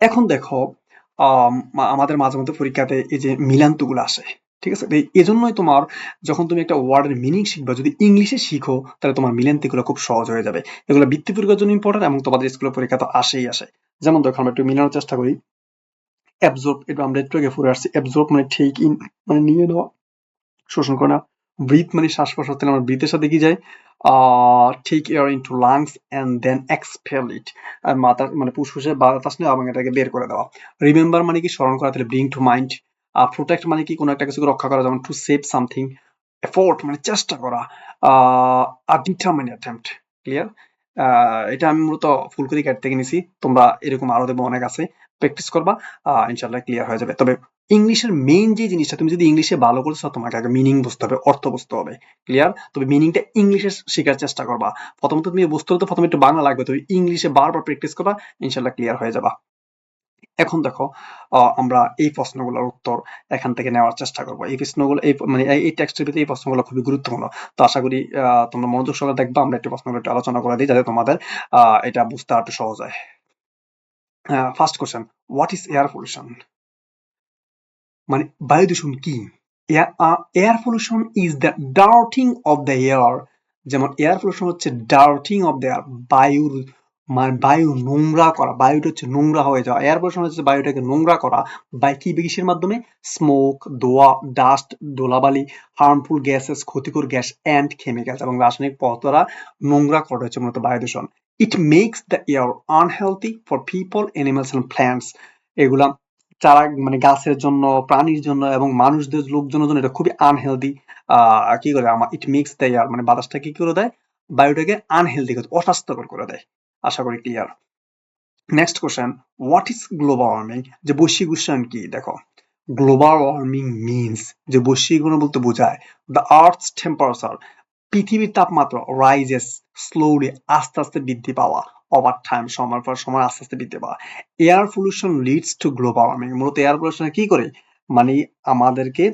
এখন দেখো, আমাদের মাঝে মধ্যে পরীক্ষাতে এই যে মিলান্তগুলো আসে, ঠিক আছে? তো এজন্যই তোমার যখন তুমি একটা ওয়ার্ডের মিনিং শিখবা, যদি ইংলিশে শিখো তাহলে তোমার মিলান্তিগুলো খুব সহজ হয়ে যাবে। এগুলো বৃত্তি পরীক্ষার জন্য ইম্পর্টেন্ট এবং তোমাদের স্কুলের পরীক্ষা তো আসেই আসে। যেমন দেখো, আমরা একটু মিলানোর চেষ্টা করি। অ্যাবজর্ব, এটা আমরা একটু আগে পড়ে আসছি। অ্যাবজর্ব মানে টেক ইন, মানে নিয়ে নেওয়া, শোষণ করে না। ব্রিথ মানে শ্বাস প্রশ্বাস, তাহলে আমরা ব্রিথের সাথে কি যায়? Take air into lungs and then expel it, আর মাথা মানে ফুসফুসে বাতাস নেওয়া এবং এটাকে বের করে দেওয়া। রিমেম্বার মানে কি? স্মরণ করা, তাহলে ব্রিং টু মাইন্ড। প্রোটেক্ট মানে কি? কোনো একটা কিছুকে রক্ষা করা, যেমন টু সেভ সামথিং। এফোর্ট মানে চেষ্টা করা। Determine attempt. ক্লিয়ার? এটা আমি মূলত ফুলকড়ি কাট থেকে নিছি, তোমরা এরকম আরো দেখবো অনেক আছে, প্র্যাকটিস করবা, ইনশাল্লাহ ক্লিয়ার হয়ে যাবে। তবে ইংলিশের মেইন যে জিনিসটা, তুমি যদি ইংলিশে ভালো করে চাও, তোমাকে আগে মিনিং বুঝতে হবে, অর্থ বুঝতে হবে। ক্লিয়ার? তবে মিনিংটা ইংলিশে শেখার চেষ্টা করবা। প্রথমত তুমি বুঝতে হলে তো প্রথমে একটু বাংলা লাগবে, তুমি ইংলিশে বারবার প্র্যাকটিস করবা, ইনশাল্লাহ ক্লিয়ার হয়ে যাবা। এখন দেখো, আমরা এই প্রশ্নগুলোর উত্তর এখান থেকে নেওয়ার চেষ্টা করব। এই প্রশ্নগুলো এই মানে এই টেক্সটের ভিতরে এই প্রশ্নগুলো খুবই গুরুত্বপূর্ণ। তো আশা করি তোমরা মনোযোগ সহকারে দেখবা, আমরা একটু প্রশ্নগুলো একটু আলোচনা করে দিই যাতে তোমাদের এটা বুঝতে আর একটু সহজ হয়। First question, what is air pollution? মানে বায়ু দূষণ কি? Air pollution is the darting of the air. যেমন এয়ার পলিউশন হচ্ছে ডার্টিং অফ দ্য এয়ার, বায়ুর মানে বায়ু নোংরা করা, বায়ুটা হচ্ছে নোংরা হয়ে যাওয়া। এয়ার পলিউশন হচ্ছে বায়ুটাকে নোংরা করা বাই কি কিসের মাধ্যমে? স্মোক, ধোঁয়া, ডাস্ট, ধুলাবালি, হার্মফুল গ্যাসেস, ক্ষতিকর গ্যাস অ্যান্ড কেমিক্যালস এবং রাসায়নিক পদার্থ দ্বারা নোংরা করা হচ্ছে মূলত বায়ু দূষণ। It makes the air unhealthy for people, animals and plants. এগুলা চারা মানে গাছের জন্য, প্রাণীর জন্য এবং মানুষদের লোকজনের জন্য এটা খুবই আনহেলদি। কি করে আমার ইট মিক্স দেয় আর মানে বাতাসটা কি করে দেয়? বায়ুটাকে আনহেলদি করে, অস্বাস্থ্যকর করে দেয়। আশা করি clear. Next question, what is global warming? যে বৈশ্বিক উষ্ণায়ন কি? দেখো, গ্লোবাল ওয়ার্মিং মিনস, যে বৈশ্বিক উষ্ণায়ন বলতে বোঝায় দ্য আর্থস টেম্পারেচার, পৃথিবীর তাপমাত্রা রাইজেস স্লোলি, আস্তে আস্তে বৃদ্ধি পাওয়া, ওভার টাইম, সময়ের পর সময় আস্তে আস্তে বৃদ্ধি পাওয়া। Air pollution leads to global warming, মূলত এয়ার পলিউশন কি করে? মানে আমাদেরকে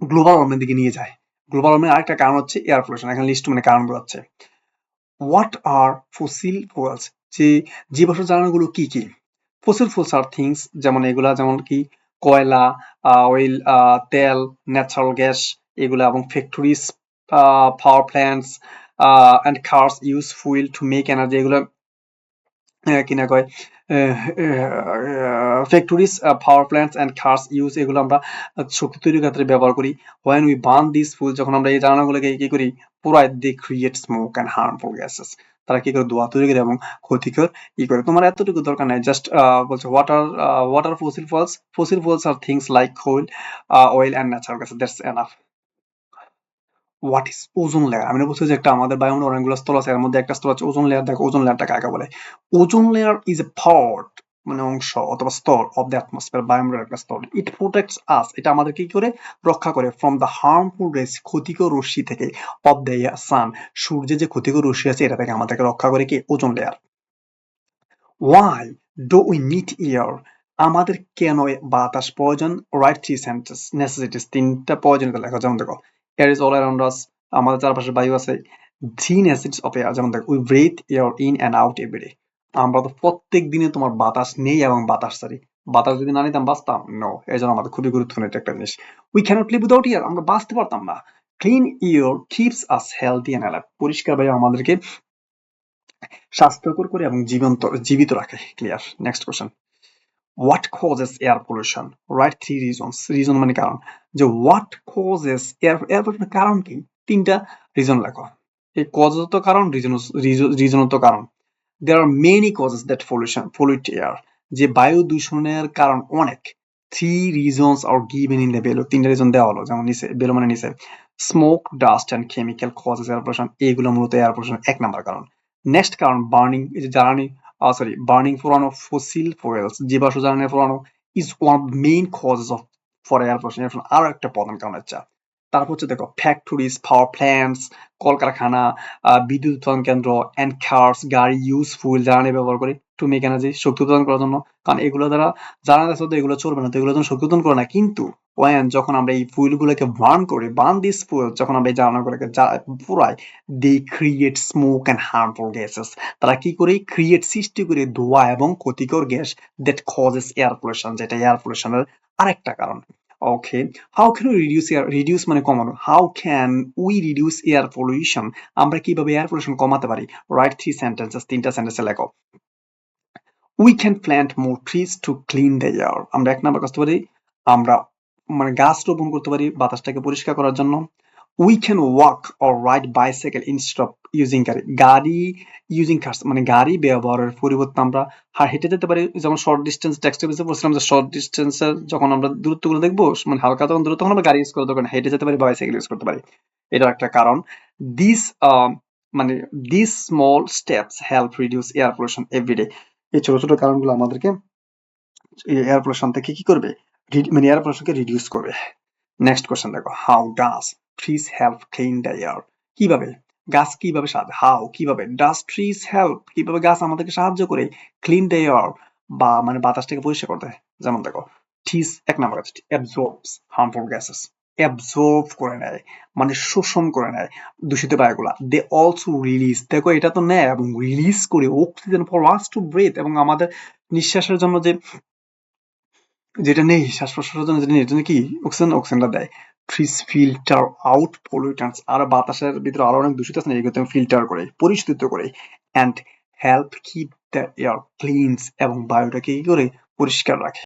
গ্লোবাল ওয়ার্মিং দিকে নিয়ে যায়। গ্লোবাল ওয়ার্মিং আরেকটা কারণ হচ্ছে এয়ার পলিউশন, এখানে লিস্ট মানে কারণ বোঝাচ্ছে। What are fossil fuels? যে জীবাশ্ম জ্বালানিগুলো কি কি? ফসিল ফুয়েলস আর থিংস, যেমন এগুলা যেমন কি? কয়লা, অয়েল, তেল, ন্যাচারাল গ্যাস, এগুলা এবং factories, power plants and cars use fuel to make energy, এগুলো কিনা কয় factories, power plants and cars use, এগুলো আমরা শক্তি তৈরির ক্ষেত্রে ব্যবহার করি। When we burn this fuel, যখন আমরা এই জ্বালানিগুলোকে কি করি? পুরাই they create smoke and harmful gases, তারা কি করে? ধোঁয়া তৈরি করে এবং ক্ষতিকর করে। তোমার এতটুকু দরকার নাই, জাস্ট বলছে what are fossil fuels? Fossil fuels are things like coal, oil and natural gas, that's enough. What is ozone layer? আমি বলছি যে একটা আমাদের বায়ুমণ্ডলে অনেকগুলো স্তর আছে, এর মধ্যে একটা স্তর হচ্ছে ওজোন লেয়ার। দেখো ওজোন লেয়ারটা কাকে বলে? Ozone layer is a part, মানে অংশ অথবা স্তর অফ দ্য অ্যাটমসফিয়ার, বায়ুমণ্ডলের একটা স্তর। ইট প্রোটেক্টস আস, এটা আমাদের কি করে? রক্ষা করে ফ্রম দ্য হার্মফুল রেস, ক্ষতিকর রশ্মি থেকে, অফ দ্য সান, সূর্যের যে ক্ষতিকর রশ্মি আছে এটা থেকে আমাদেরকে রক্ষা করে কি? Ozone layer. Why do we need air? আমাদের কেন বাতাস প্রয়োজন? রাইট থ্রি সেন্টেন্স নেসেসিটিস, তিনটা প্রয়োজনীয়তা লেখো। যেমন দেখো, air is all around us, আমাদের চারপাশে বায়ু আছে। থ্রি নেসেসিটিস অফ এয়ার, যেমন দেখো, we breathe air in and out everyday, আমরা তো প্রত্যেক দিনে তোমার বাতাস নেই এবং বাতাস ছাড়ি। বাতাস যদি না নিতাম বাঁচতাম? নো। এই জন্য আমাদের খুবই গুরুত্বপূর্ণ এটা একটা জিনিস। We can't live without air, আমরা বাঁচতে পারতাম না। Clean air keeps us healthy and alive, পরিষ্কার বায়ু আমাদেরকে স্বাস্থ্যকর করে এবং জীবিত রাখে। Clear? Next question, what causes air pollution? Right three reasons, reason মানে কারণ। যে হোয়াট কজেস এয়ার পলিউশনের কারণ কি? তিনটা রিজন লেখো। এই কজ তো কারণ, রিজন তো কারণ। There are many causes that pollute air, যে বায়ু দূষণের কারণ অনেক। Three reasons are given in the below, তিনটা রিজন দেওয়া হলো, যেমন নিচে বেলো মানে নিচে। Smoke, dust and chemical causes air pollution, এইগুলো মূলত এয়ার পলিউশনের এক নাম্বার কারণ। নেক্সট কারণ, বার্নিং, এই যে জ্বালানি, বার্নিং পুরানো ফসিল ফুয়েলস, জীবাশ্ম জ্বালানি পুরানো, is one of main causes of for air pollution. আরো একটা প্রধান কারণ হচ্ছে তারপর হচ্ছে দেখো ফ্যাক্টরিজ, পাওয়ার প্ল্যান্টস, কলকারখানা, বিদ্যুৎ উৎপাদন কেন্দ্র, এন্ড কার্স, গাড়ি, ইউজফুল জ্বালানি ব্যবহার করে টু মেক এনার্জি, শক্তি উৎপাদন করার জন্য। কারণ এগুলো দ্বারা জ্বালানি আছে তো এগুলো চলবে না, তো এগুলোর জন্য শক্তি উৎপাদন করে না। কিন্তু যখন আমরা এই ফুয়েল গুলোকে বার্ন করি, বার্ন দিস ফুয়েল, যখন আমরা এই জ্বালানিগুলোকে পুরাই, they create smoke and harmful gases. তারা কি করে ক্রিয়েট, সৃষ্টি করে ধোঁয়া এবং ক্ষতিকর gas, that causes air pollution, যেটা এয়ার পলিউশনের আরেকটা কারণ। Okay, how can we reduce air, reduce মানে কমানো, how can we reduce air pollution, আমরা কিভাবে এয়ার পলিউশন কমাতে পারি? রাইট 3 সেন্টেন্সেস, 3টা সেন্টেন্সে লেখো। We can plant more trees to clean the air, আমরা 1 নাম্বার করতে পারি, আমরা মানে গাছ রোপণ করতে পারি বাতাসটাকে পরিষ্কার করার জন্য। We can walk or ride bicycle instead of using গাড়ি, গাড়ি ইউজিং কার্স মানে গাড়ি ব্যবহারের পরিবর্তে আমরা হেঁটে যেতে পারি। যেমন শর্ট ডিস্টেন্স, টেক্সটে বেসে বলছিলাম যে শর্ট ডিস্টেন্সের যখন আমরা দূরত্বগুলো দেখবো মানে হালকা তখন দূরত্ব, তখন আমরা গাড়ি ইউজ করা দরকার না, হেঁটে যেতে পারি, বাইসাইকেল ইউজ করতে পারি। এটা একটা কারণ। দিস মানে this small steps help reduce air pollution everyday. এই ছোট ছোট কারণগুলো আমাদেরকে এয়ার পলিউশন থেকে কি করবে, মানে এয়ার পলিউশনকে রিডিউস করবে। নেক্সট কোশ্চেন দেখো, how does trees help clean the air, কিভাবে গাছ কিভাবে সাহায্য, হাউ কিভাবে, ডাজ ট্রিজ হেল্প কিভাবে গাছ আমাদেরকে সাহায্য করে, ক্লিন দ্য এয়ার বা মানে বাতাসটাকে পরিষ্কার করতে। যেমন দেখো, ট্রিজ 1 নাম্বার আছে অ্যাবজর্বস হার্মফুল গ্যাসেস, অ্যাবজর্ব করে নেয় মানে শোষণ করে নেয় দূষিত বায়ুগুলা। দে অলসো রিলিজ, দেখো এটা তো নেয় এবং রিলিজ করে oxygen for us to breathe, এবং আমাদের নিঃশ্বাসের জন্য যে যেটা নেই, শ্বাস প্রশ্বাসের জন্য যেটা নেই, এটা কি অক্সিজেন, অক্সিজেনটা দেয়। ট্রিজ ফিল্টার আউট পলিউট্যান্টস, আর বাতাসের ভিতরে আরো অনেক দূষিত আছে না, এগুলো ফিল্টার করে, পরিশোধিত করে। And help keep the air cleans, এবং বায়ুটাকে কি করে পরিষ্কার রাখে।